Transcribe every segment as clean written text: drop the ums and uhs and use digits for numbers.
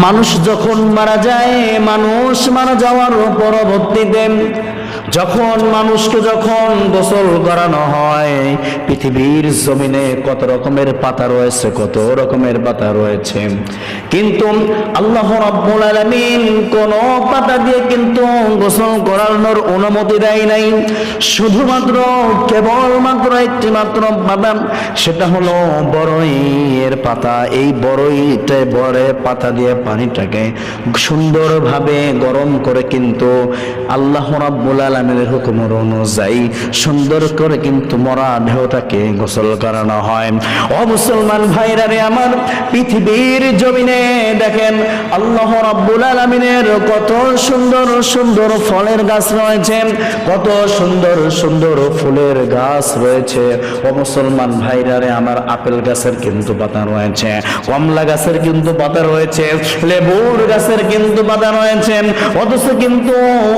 মানুষ যখন মারা যায়, মানুষ মারা যাওয়ার পরবর্তীতে যখন মানুষকে যখন গোসল করানো হয়, পৃথিবীর জমিনে কত রকমের পাতা রয়েছে, কত রকমের পাতা রয়েছে, কিন্তু আল্লাহ রাব্বুল আলামিন কোন পাতা দিয়ে কিন্তু গোসল করানোর অনুমতি দেয় নাই। শুধুমাত্র কেবলমাত্র একটি মাত্র পাতা, সেটা হলো বড়ইয়ের পাতা। এই বড়ের পাতা দিয়ে পানিটাকে সুন্দরভাবে গরম করে কিন্তু আল্লাহ রাব্বুল আলামিনের হুকুমের অনুযায়ী সুন্দর করে কিন্তু মরা দেহটাকে গোসল করানো হয়। ও মুসলমান ভাইরা রে আমার, পৃথিবীর জমিনে দেখেন আল্লাহ রাব্বুল আলামিনের কত সুন্দর সুন্দর ফলের গাছ রয়েছে, কত সুন্দর সুন্দর ফুলের গাছ রয়েছে। ও মুসলমান ভাইরা রে আমার, আপেল গাছের কিন্তু পাতা রয়েছে, কমলা গাছের কিন্তু পাতা রয়েছে, লেবুর গাছের কিন্তু পাতা রয়েছে, অথচ কিন্তু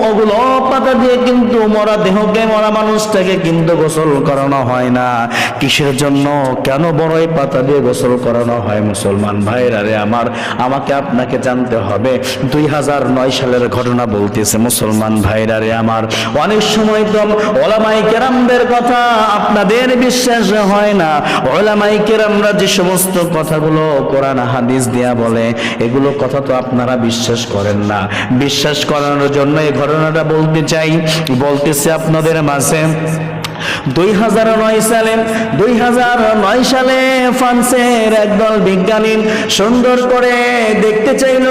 ওগুলো পাতা দিয়ে কিন্তু মরা দেহকে, মরা মানুষটাকে কিন্তু গোসল করানো হয় না। কিসের জন্য, কেন বড়ই পাতা দিয়ে গোসল করানো হয়? মুসলমান ভাইরা রে আমার, আমাকে আপনাকে জানতে হবে। 2009 সালের ঘটনা বলতেছে মুসলমান ভাইরা রে আমার। অনেক সময় তো ওলামায়ে কেরামদের কথা আপনাদের বিশ্বাস হয় না। ওলামায়ে কেরামরা যে সমস্ত কথাগুলো কোরআন হাদিস দিয়া বলে, এগুলো কথা তো আপনারা বিশ্বাস করেন না। বিশ্বাস করানোর জন্য এই ঘটনাটা বলতেছে আপনাদের মাঝে। 2009 সালে ফ্রান্সের একদল বিজ্ঞানী সুন্দর করে দেখতে চাইল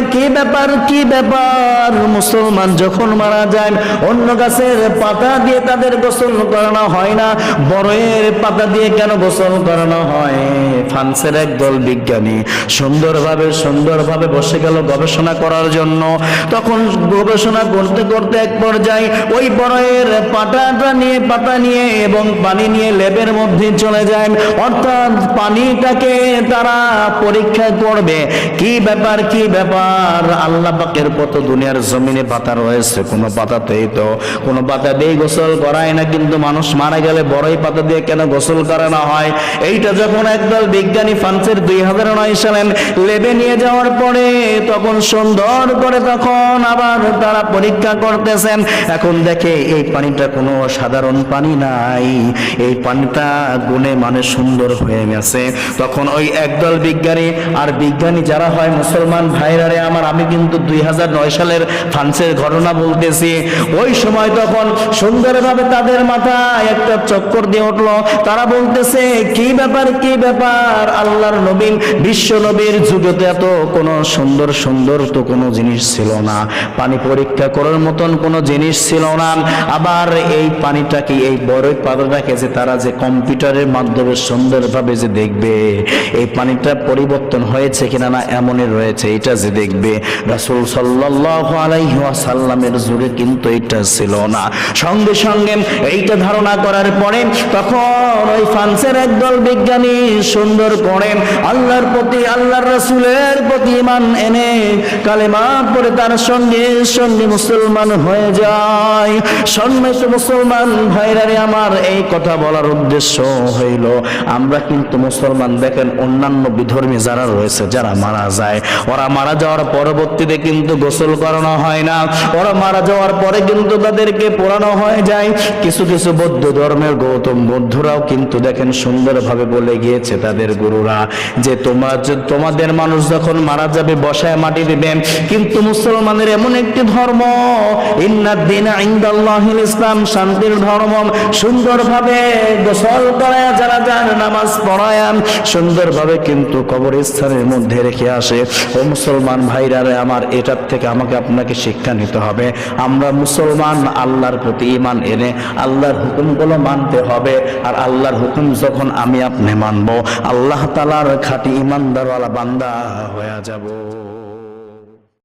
কি ব্যাপার মুসলমান যখন মারা যায় অন্য গাছের পাতা দিয়ে তাদের গোসল করানো হয় না, বড়ের পাতা দিয়ে কেন গোসল করানো হয়? ফ্রান্সের একদল বিজ্ঞানী সুন্দরভাবে বসে গেল গবেষণা করার জন্য। তখন গবেষণা করতে করতে এক পর্যায়ে ওই বড়ের পাতা নিয়ে এবং পানি নিয়ে ল্যাবের মধ্যে চলে যায়। অর্থাৎ পানিটাকে তারা পরীক্ষা করবে কি ব্যাপার আল্লাহ পাকের কত দুনিয়ার জমিনে পাতা রয়েছে, কোনো পাতা দিয়ে গোসল করায় না, কিন্তু মানুষ মারা গেলে বড়ই পাতা দিয়ে কেন গোসল করানো হয়? এইটা যখন একদল বিজ্ঞানী ফ্রান্সের 2009 সালে ল্যাবে নিয়ে যাওয়ার পরে তখন সুন্দর করে তখন আবার তারা পরীক্ষা করতেছেন। এখন দেখে এই পানিটা কোনো সাধারণ পানি নাই, এই পানিটা গুণে মানে সুন্দর হয়ে গেছে। তখন ওই একদল বিজ্ঞানী যারা হয় মুসলমান ভাইরা রে আমার, আমি কিন্তু 2009 সালের ফ্রান্সের ঘটনা বলতেছি। ওই সময় তখন সুন্দরভাবে তাদের মাথায় একটা চক্কর দিয়ে উঠলো। তারা বলতেছে কি ব্যাপার আল্লাহর নবী, বিশ্ব নবীর যুগে তো এত কোনো সুন্দর তো কোনো জিনিস ছিল না, পানি পরীক্ষা করার মতন কোনো জিনিস ছিল না। আবার এই পানিটাকে, এই বড়ই পাতাটাকে যে তারা যে কম্পিউটারের মাধ্যমে সুন্দরভাবে যে দেখবে এই পানিটা পরিবর্তন হয়েছে কিনা না এমনই রয়েছে, এটা যে দেখবে। রাসূল সাল্লাল্লাহু আলাইহি ওয়াসাল্লামের যুগে কিন্তু এটা ছিল না। সঙ্গে এইটা ধারণা করার পরে তখন ওই ফ্রান্সের একদল বিজ্ঞানী সুন্দর করে আল্লাহর প্রতি, আল্লাহর রাসূলের প্রতি ঈমান এনে কালেমা পড়ে তার সঙ্গে মুসলমান হয়ে যায়। সম্মানিত মুসলমান ভাইরা রে আমার, এই কথা বলার উদ্দেশ্য হইল আমরা কিন্তু মুসলমান দেখেন অন্যান্য বিধর্মী যারা রয়েছে, যারা মারা যায়, ওরা মারা যাওয়ার পরবর্তীতে কিন্তু গোসল করানো হয় না, ওরা মারা যাওয়ার পরে কিন্তু তাদেরকে পোড়ানো হয়ে যায়। কিছু বৌদ্ধ ধর্মের গৌতম বুদ্ধরাও কিন্তু দেখেন সুন্দরভাবে বলে গিয়েছে তাদের গুরুরা যে তোমাদের মানুষ যখন মারা যাবে বসায় মাটি দিবেন। কিন্তু মুসলমানের এমন একটি ধর্ম, ইন্নাদ দীনা ইনদাল্লাহিল ইসলাম, শান্তির ধর্ম। সুন্দরভাবে গোসল করায়া যারা যান, নামাজ পড়ায়া সুন্দরভাবে কিন্তু কবরস্থানের মধ্যে রেখে আসে। ও মুসলমান ভাইরা রে আমার, এটার থেকে আমাকে আপনাকে শিক্ষা নিতে হবে। আমরা মুসলমান, আল্লাহর প্রতি ঈমান এনে আল্লাহর হুকুমগুলো মানতে হবে। আর আল্লাহর হুকুম যখন আমি আপনি মানবো, আল্লাহ তাআলার খাঁটি ঈমানদারওয়ালা বান্দা হয়ে যাব।